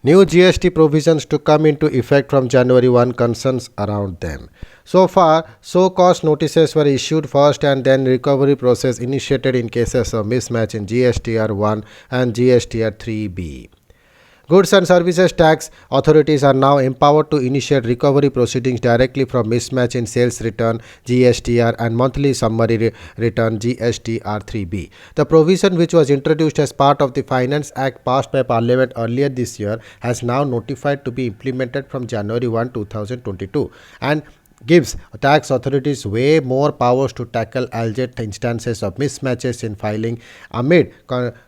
New GST provisions to come into effect from January 1, concerns around them. So far, cost notices were issued first and then recovery process initiated in cases of mismatch in GSTR 1 and GSTR 3B. Goods and Services Tax authorities are now empowered to initiate recovery proceedings directly from mismatch in sales return GSTR and monthly summary return GSTR3B. The provision, which was introduced as part of the Finance Act passed by Parliament earlier this year, has now notified to be implemented from January 1, 2022 and gives tax authorities way more powers to tackle alleged instances of mismatches in filing amid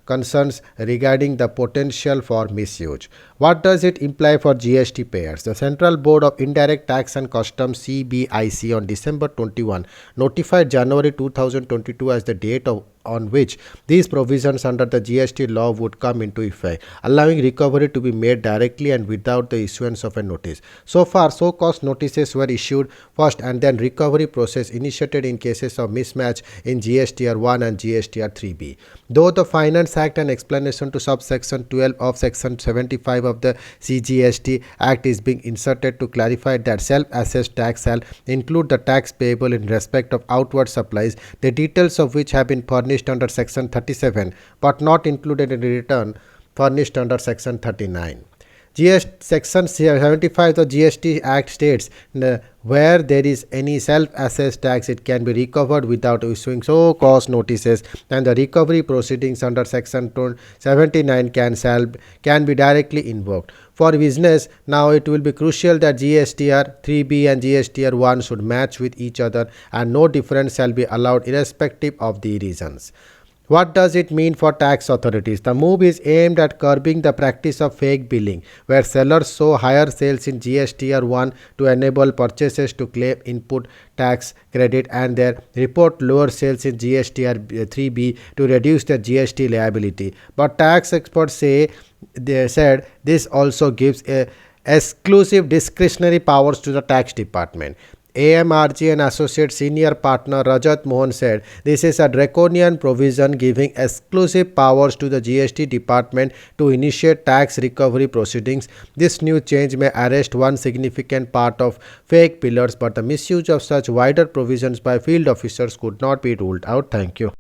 concerns regarding the potential for misuse. What does it imply for GST payers? The Central Board of Indirect Tax and Customs CBIC on December 21 notified January 2022 as the date on which these provisions under the GST law would come into effect, allowing recovery to be made directly and without the issuance of a notice. So far, cost notices were issued first and then recovery process initiated in cases of mismatch in GSTR 1 and GSTR 3B. Though the Finance Act and explanation to subsection 12 of section 75 of the CGST Act is being inserted to clarify that self-assessed tax shall include the tax payable in respect of outward supplies, the details of which have been furnished under section 37 but not included in the return furnished under section 39. Section 75 of the GST Act states where there is any self-assessed tax, it can be recovered without issuing cost notices, and the recovery proceedings under section 79 can be directly invoked. For business, now it will be crucial that GSTR 3B and GSTR 1 should match with each other and no difference shall be allowed irrespective of the reasons. What does it mean for tax authorities? The move is aimed at curbing the practice of fake billing, where sellers show higher sales in GSTR 1 to enable purchasers to claim input tax credit and their report lower sales in GSTR 3B to reduce their GST liability. But tax experts said this also gives exclusive discretionary powers to the tax department. AMRG and Associate Senior Partner Rajat Mohan said, this is a draconian provision giving exclusive powers to the GST department to initiate tax recovery proceedings. This new change may arrest one significant part of fake billers, but the misuse of such wider provisions by field officers could not be ruled out. Thank you.